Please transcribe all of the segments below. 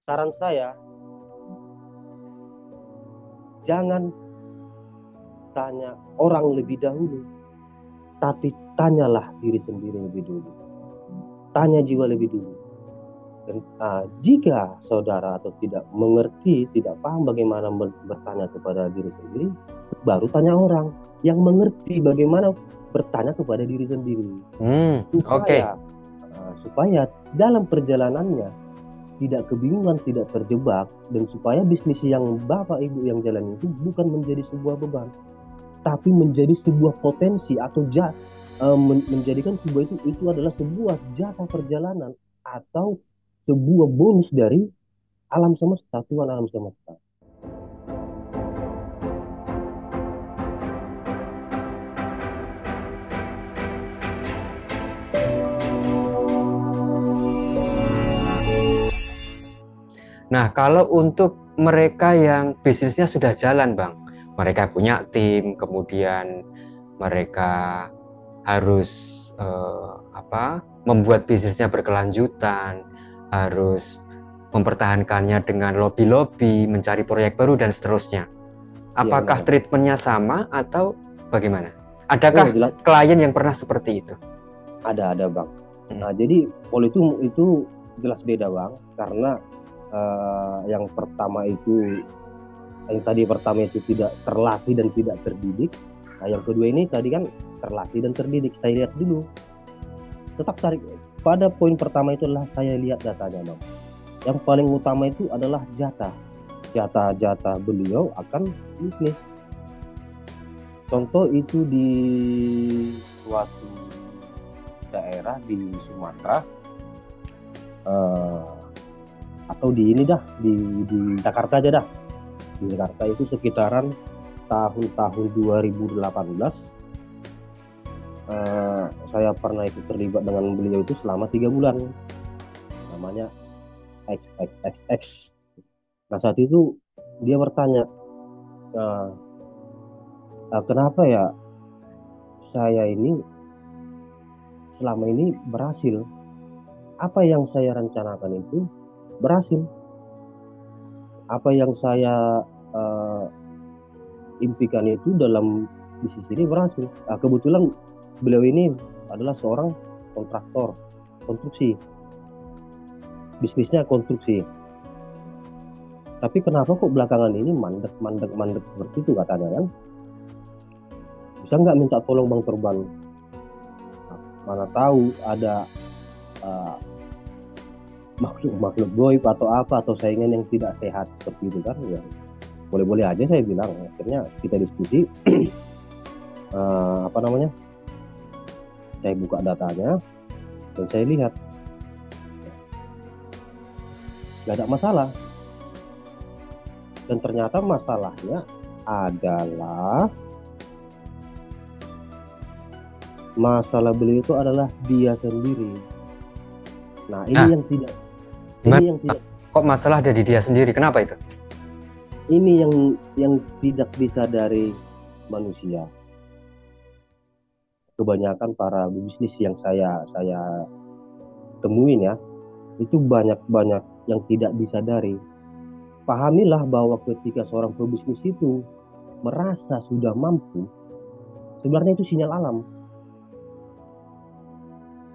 saran saya, jangan tanya orang lebih dahulu, tapi tanyalah diri sendiri lebih dulu. Tanya jiwa lebih dulu. Dan jika saudara atau tidak mengerti, tidak paham bagaimana bertanya kepada diri sendiri, baru tanya orang yang mengerti bagaimana bertanya kepada diri sendiri. Oke. Supaya dalam perjalanannya tidak kebingungan, tidak terjebak, dan supaya bisnis yang Bapak Ibu yang jalan itu bukan menjadi sebuah beban, tapi menjadi sebuah potensi atau menjadikan sebuah itu adalah sebuah jatah perjalanan atau sebuah bonus dari alam semesta, Tuhan alam semesta. Nah, kalau untuk mereka yang bisnisnya sudah jalan, Bang, mereka punya tim, kemudian mereka harus membuat bisnisnya berkelanjutan, harus mempertahankannya dengan lobby-lobby, mencari proyek baru dan seterusnya. Iya benar. Apakah treatmentnya sama atau bagaimana? Adakah Jelas klien yang pernah seperti itu? ada Bang. Nah, jadi kalau itu jelas beda Bang, karena yang pertama itu tidak terlatih dan tidak terdidik. Nah, yang kedua ini tadi kan terlatih dan terdidik. Saya lihat dulu. Tetap tarik pada poin pertama itu adalah saya lihat datanya Bang. Yang paling utama itu adalah jatah beliau akan bisnis. Contoh itu di suatu daerah di Sumatera, atau di Jakarta aja dah. Di Jakarta itu sekitaran tahun 2018, saya pernah ikut terlibat dengan beliau itu selama 3 bulan. Namanya XXXX. Nah, saat itu dia bertanya, kenapa ya saya ini selama ini berhasil? Apa yang saya rencanakan itu berhasil? Apa yang saya impikan itu dalam bisnis ini berhasil? Nah, kebetulan beliau ini adalah seorang kontraktor konstruksi, bisnisnya konstruksi. Tapi kenapa kok belakangan ini mandek seperti itu katanya kan? Bisa nggak minta tolong Bang Turban? Nah, mana tahu ada makhluk goib atau apa, atau saingan yang tidak sehat seperti itu kan? Ya boleh-boleh aja saya bilang. Akhirnya kita diskusi, saya buka datanya dan saya lihat nggak ada masalah. Dan ternyata masalahnya adalah masalah beliau itu adalah dia sendiri. Nah, ini yang tidak kok masalah ada di dia sendiri? Kenapa itu? Ini yang tidak disadari manusia. Kebanyakan para bisnis yang saya temuin ya, itu banyak yang tidak disadari. Pahamilah bahwa ketika seorang pebisnis itu merasa sudah mampu, sebenarnya itu sinyal alam.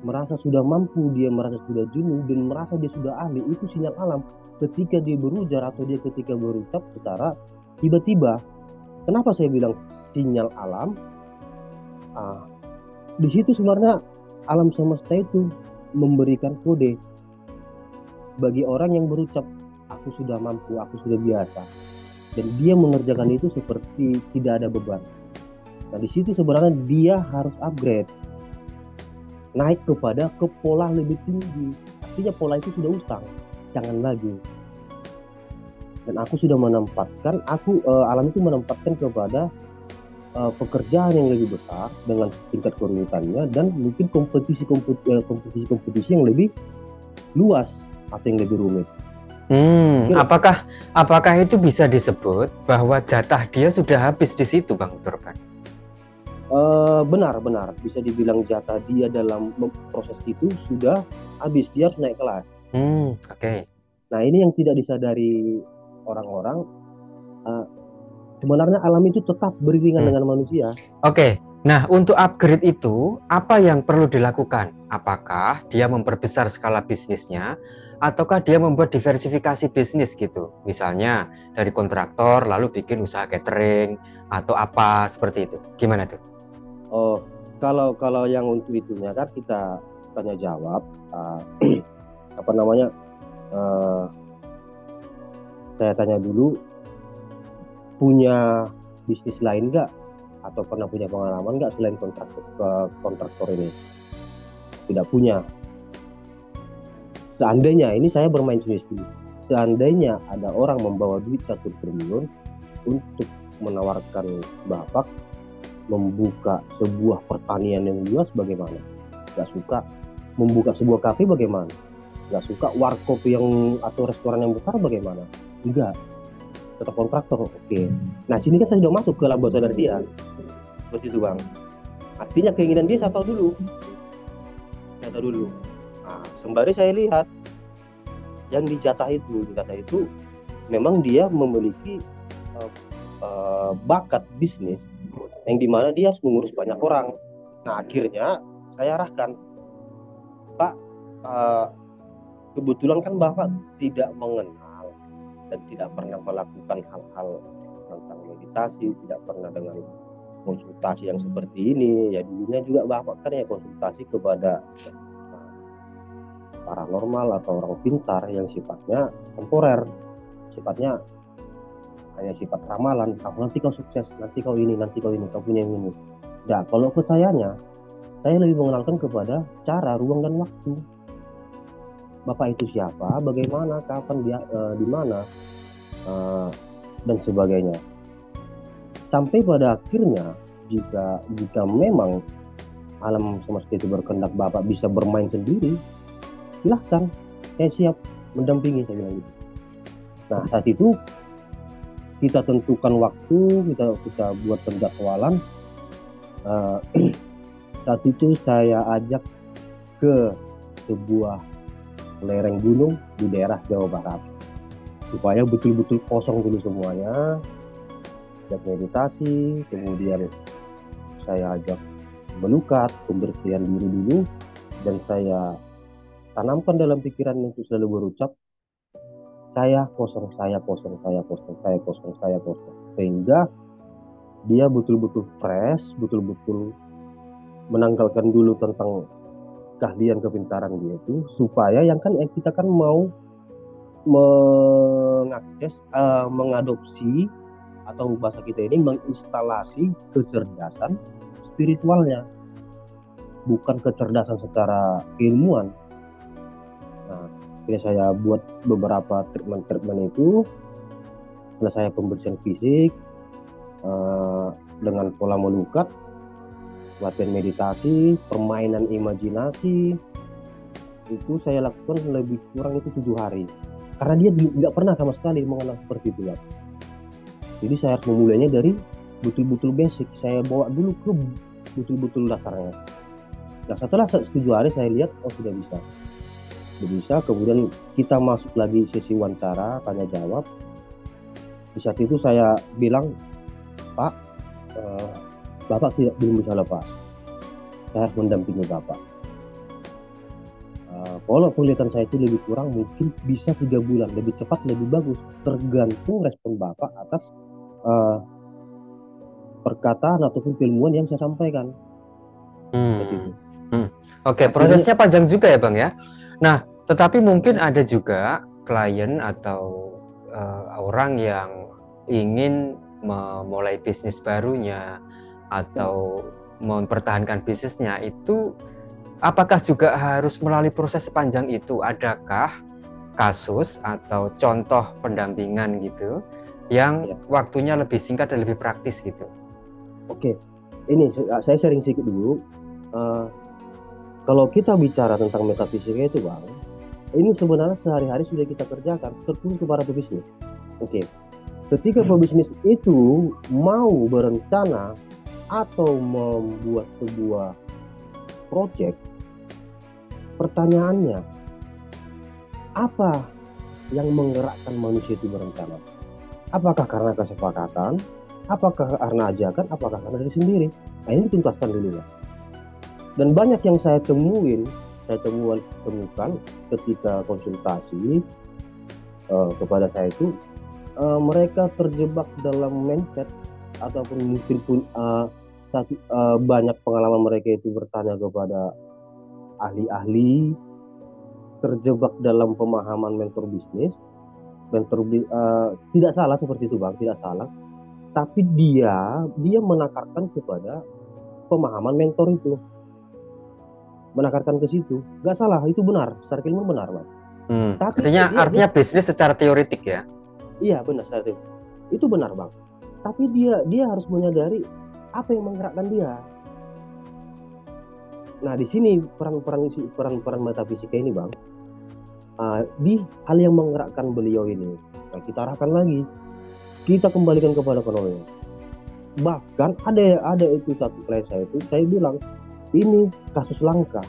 Merasa sudah mampu, dia merasa sudah jenuh dan merasa dia sudah ahli, itu sinyal alam. Ketika dia berujar atau dia ketika berucap secara tiba-tiba. Kenapa saya bilang sinyal alam? Di situ sebenarnya alam semesta itu memberikan kode bagi orang yang berucap, aku sudah mampu, aku sudah biasa, dan dia mengerjakan itu seperti tidak ada beban. Nah, di situ sebenarnya dia harus upgrade, naik kepada pola lebih tinggi. Artinya pola itu sudah usang, jangan lagi. Dan aku sudah menempatkan, alam itu menempatkan kepada pekerjaan yang lebih besar dengan tingkat kerumitannya dan mungkin kompetisi yang lebih luas atau yang lebih rumit. Apakah itu bisa disebut bahwa jatah dia sudah habis di situ, Bang Turban? Benar bisa dibilang jatah dia dalam proses itu sudah habis, dia harus naik kelas. Oke. Nah, ini yang tidak disadari orang-orang. eh, Sebenarnya alam itu tetap beriringan Hmm. dengan manusia. Oke. Nah, untuk upgrade itu, apa yang perlu dilakukan? Apakah dia memperbesar skala bisnisnya, ataukah dia membuat diversifikasi bisnis gitu? Misalnya dari kontraktor lalu bikin usaha catering atau apa seperti itu. Gimana tuh? Oh, kalau yang untuk itunya kan kita tanya jawab. Apa namanya? eh, saya tanya dulu, punya bisnis lain nggak? Atau pernah punya pengalaman nggak selain kontraktor ini? Tidak punya. Seandainya ini saya bermain sendiri, seandainya ada orang membawa duit 1 triliun untuk menawarkan Bapak membuka sebuah pertanian yang luas, bagaimana? Nggak suka. Membuka sebuah kafe, bagaimana? Nggak suka. Warkop yang atau restoran yang besar, bagaimana? Enggak. Tetap kontraktor, oke. Nah, sini kan saya sudah masuk ke alam bawah sadar dia, seperti itu bang. Artinya keinginan dia saya tahu dulu. Nah, sembari saya lihat yang dijatah itu memang dia memiliki bakat bisnis yang dimana dia harus mengurus banyak orang. Nah, akhirnya saya arahkan, Pak, kebetulan kan Bapak tidak mengenal dan tidak pernah melakukan hal-hal tentang meditasi, tidak pernah dengan konsultasi yang seperti ini. Ya dulunya juga Bapak kan ya konsultasi kepada paranormal atau orang pintar yang sifatnya temporer, sifatnya hanya sifat ramalan. Nanti kau sukses, nanti kau ini, kau punya yang ini. Nah, kalau ke sayanya, saya lebih mengenalkan kepada cara, ruang, dan waktu. Bapak itu siapa, bagaimana, kapan, dia, di mana, dan sebagainya. Sampai pada akhirnya, jika memang alam semesta itu berkehendak Bapak bisa bermain sendiri, silahkan, saya siap mendampingi, saya bilang gitu. Nah, saat itu kita tentukan waktu, kita buat penjadwalan. Saat itu saya ajak ke sebuah lereng gunung di daerah Jawa Barat, supaya betul-betul kosong dulu semuanya, ajak meditasi, kemudian saya ajak melukat, pembersihan diri dulu, dan saya tanamkan dalam pikiran untuk selalu berucap, saya kosong, sehingga dia betul-betul fresh, betul-betul menanggalkan dulu tentang keahlian kepintaran dia itu, supaya yang kita kan mau mengakses, mengadopsi, atau bahasa kita ini menginstalasi kecerdasan spiritualnya, bukan kecerdasan secara ilmuwan. Nah, saya buat beberapa treatment itu. Setelah saya pembersihan fisik dengan pola melukat, latihan meditasi, permainan imajinasi, itu saya lakukan lebih kurang itu 7 hari. Karena dia tidak pernah sama sekali mengenal seperti itu. Jadi saya harus memulainya dari betul-betul basic. Saya bawa dulu ke betul-betul dasarnya. Nah, setelah 7 hari saya lihat, oh sudah bisa. Kemudian kita masuk lagi sesi wawancara, tanya jawab. Di saat itu saya bilang, Pak, Bapak belum bisa lepas. Saya harus mendampingi Bapak. Kalau penglihatan saya itu lebih kurang, mungkin bisa 3 bulan, lebih cepat, lebih bagus, tergantung respon Bapak atas perkataan ataupun ilmuwan yang saya sampaikan. Oke, prosesnya panjang juga ya Bang ya. Nah, tetapi mungkin ada juga klien atau orang yang ingin memulai bisnis barunya atau mempertahankan bisnisnya itu, apakah juga harus melalui proses sepanjang itu? Adakah kasus atau contoh pendampingan gitu yang waktunya lebih singkat dan lebih praktis gitu? Oke, ini saya sharing sedikit dulu. Kalau kita bicara tentang metafisika itu Bang, ini sebenarnya sehari-hari sudah kita kerjakan, terkhusus kepada pebisnis. Oke, ketika pebisnis itu mau berencana atau membuat sebuah proyek, pertanyaannya, apa yang menggerakkan manusia itu berencana? Apakah karena kesepakatan? Apakah karena ajakan? Apakah karena diri sendiri? Nah, ini dituntaskan dulu ya. Dan banyak yang saya temukan ketika konsultasi kepada saya itu, mereka terjebak dalam mindset ataupun mungkin pun banyak pengalaman mereka itu bertanya kepada ahli-ahli, terjebak dalam pemahaman mentor bisnis. Tidak salah seperti itu Bang, tidak salah. Tapi dia menakarkan kepada pemahaman mentor itu, menakarkan ke situ. Nggak salah, itu benar, secara ilmu benar Bang. Tapi artinya bisnis secara teoretik ya? Iya benar, secara teoretik itu benar Bang. Tapi dia harus menyadari apa yang menggerakkan dia. Nah di sini peran metafisika ini Bang, di hal yang menggerakkan beliau ini. Nah, kita arahkan lagi, kita kembalikan kepada kronologi. Bahkan ada itu satu klien saya bilang, ini kasus langka.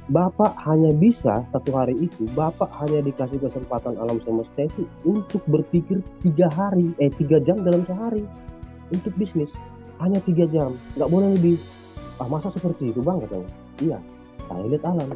Bapak hanya bisa satu hari itu, Bapak hanya dikasih kesempatan alam semesta itu untuk berpikir 3 jam dalam sehari untuk bisnis, hanya 3 jam, nggak boleh lebih. Masa seperti itu Bang katanya? Iya, saya lihat alam.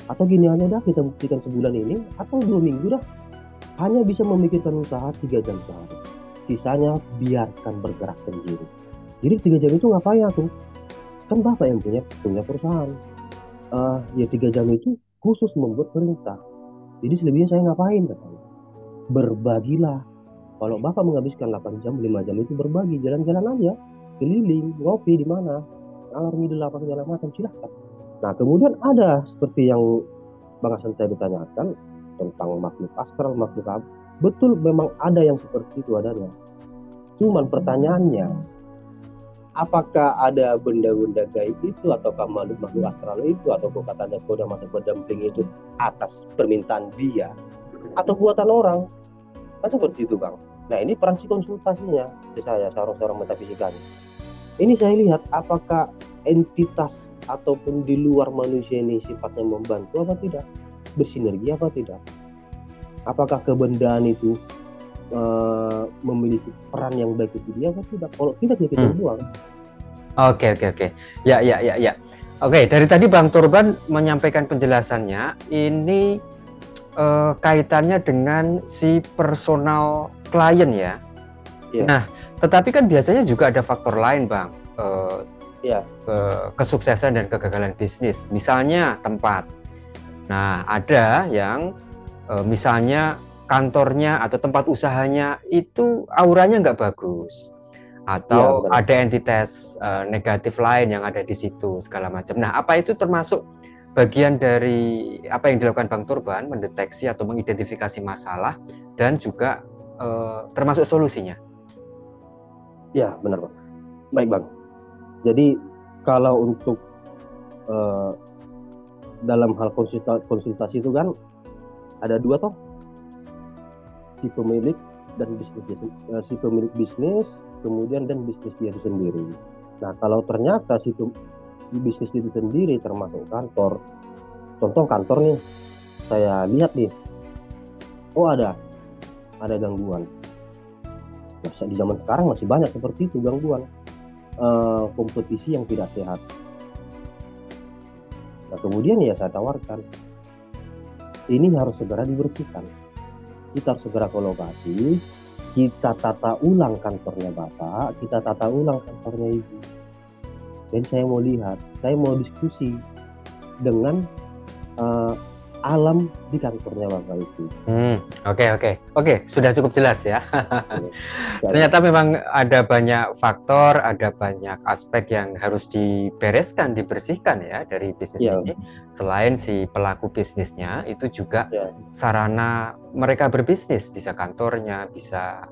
Atau gini aja dah, kita buktikan sebulan ini atau 2 minggu dah, hanya bisa memikirkan usaha 3 jam sehari, sisanya biarkan bergerak sendiri. Jadi 3 jam itu ngapain aku? Kan Bapak yang punya perusahaan. Ya 3 jam itu khusus membuat perintah. Jadi selebihnya saya ngapain katanya? Berbagilah. Kalau Bapak menghabiskan 8 jam, 5 jam itu berbagi, jalan-jalan aja, keliling, ngopi di mana, ngalor ngidul apa segala macam, silahkan. Nah kemudian ada seperti yang Bang Hasan saya ditanyakan tentang makhluk astral, makhluk apa. Betul, memang ada yang seperti itu adanya. Cuman pertanyaannya, apakah ada benda-benda gaib itu, ataukah makhluk astral itu, atau katanya koda mata pendamping itu atas permintaan dia atau buatan orang? Kan seperti itu Bang. Nah ini peran konsultasinya saya seorang metafisika. Ini saya lihat apakah entitas ataupun di luar manusia ini sifatnya membantu apa tidak, bersinergi apa tidak, apakah kebendaan itu memiliki peran yang baik itu dia apa tidak. Kalau tidak ya kita buang. Oke. Ya. Oke, dari tadi Bang Turban menyampaikan penjelasannya, ini kaitannya dengan si personal klien ya. Nah, tetapi kan biasanya juga ada faktor lain Bang, kesuksesan dan kegagalan bisnis. Misalnya tempat. Nah, ada yang misalnya kantornya atau tempat usahanya itu auranya nggak bagus, atau ada entitas negatif lain yang ada di situ segala macam. Nah, apa itu termasuk bagian dari apa yang dilakukan Bang Turban, mendeteksi atau mengidentifikasi masalah dan juga termasuk solusinya? Ya, benar Bang. Baik Bang. Jadi kalau untuk dalam hal konsultasi itu kan ada 2 toh, si pemilik dan bisnis, si pemilik bisnis kemudian dan bisnis dia sendiri. Nah kalau ternyata si bisnis itu sendiri termasuk kantor, contoh kantor nih, saya lihat nih, ada gangguan. Nah, di zaman sekarang masih banyak seperti itu gangguan, kompetisi yang tidak sehat. Nah kemudian ya saya tawarkan, ini harus segera dibersihkan, kita harus segera ke lokasi, kita tata ulang kantornya Bapak, kita tata ulang kantornya Ibu, dan saya mau lihat, saya mau diskusi dengan alam di kantornya Bapak itu. Oke, sudah cukup jelas ya. Ternyata memang ada banyak faktor, ada banyak aspek yang harus dibereskan, dibersihkan ya dari bisnis ini. Selain si pelaku bisnisnya, itu juga sarana mereka berbisnis, bisa kantornya, bisa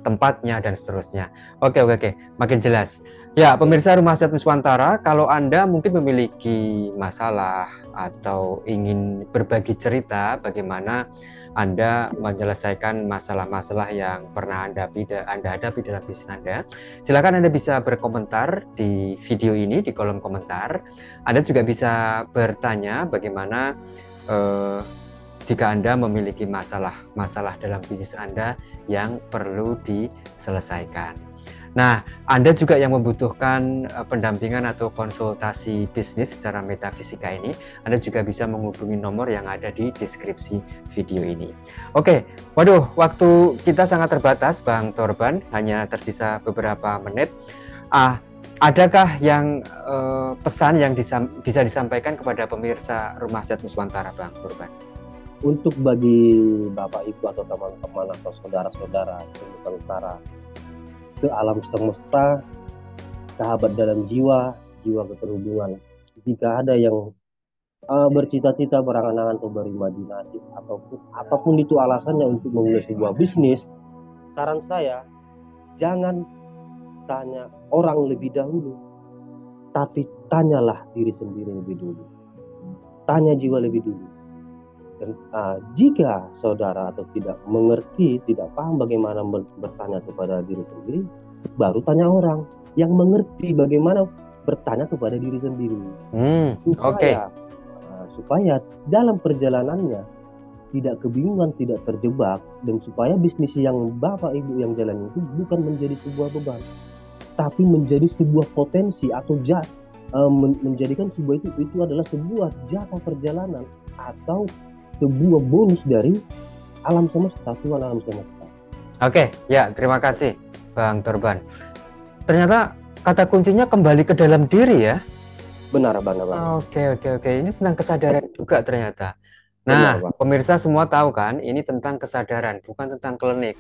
tempatnya dan seterusnya. Oke, makin jelas. Ya, pemirsa Rumah Sehat Nuswantara, kalau Anda mungkin memiliki masalah atau ingin berbagi cerita bagaimana Anda menyelesaikan masalah-masalah yang pernah Anda hadapi dalam bisnis Anda, silakan Anda bisa berkomentar di video ini di kolom komentar. Anda juga bisa bertanya bagaimana jika Anda memiliki masalah dalam bisnis Anda yang perlu diselesaikan. Nah, Anda juga yang membutuhkan pendampingan atau konsultasi bisnis secara metafisika ini, Anda juga bisa menghubungi nomor yang ada di deskripsi video ini. Oke, waduh, waktu kita sangat terbatas, Bang Torban, hanya tersisa beberapa menit. Adakah yang pesan yang bisa disampaikan kepada pemirsa Rumah Sehat Nuswantara, Bang Torban? Untuk bagi Bapak Ibu atau teman-teman atau saudara-saudara Nusantara, ke alam semesta, sahabat dalam jiwa keterhubungan. Jika ada yang bercita-cita, berangan-angan atau berimajinasi ataupun apapun itu alasannya untuk memulai sebuah bisnis, saran saya jangan tanya orang lebih dahulu, tapi tanyalah diri sendiri lebih dulu. Tanya jiwa lebih dulu. Dan jika saudara atau tidak mengerti, tidak paham bagaimana bertanya kepada diri sendiri, baru tanya orang yang mengerti bagaimana bertanya kepada diri sendiri. Supaya dalam perjalanannya tidak kebingungan, tidak terjebak, dan supaya bisnis yang Bapak Ibu yang jalan itu bukan menjadi sebuah beban, tapi menjadi sebuah potensi atau menjadikan sebuah itu adalah sebuah jatah perjalanan atau sebuah bonus dari alam semesta, Tuhan alam semesta. Oke, ya, terima kasih Bang Torban. Ternyata kata kuncinya kembali ke dalam diri ya. Benar, Bang. Oke. Ini tentang kesadaran juga ternyata. Nah, pemirsa semua tahu kan, ini tentang kesadaran, bukan tentang klinik.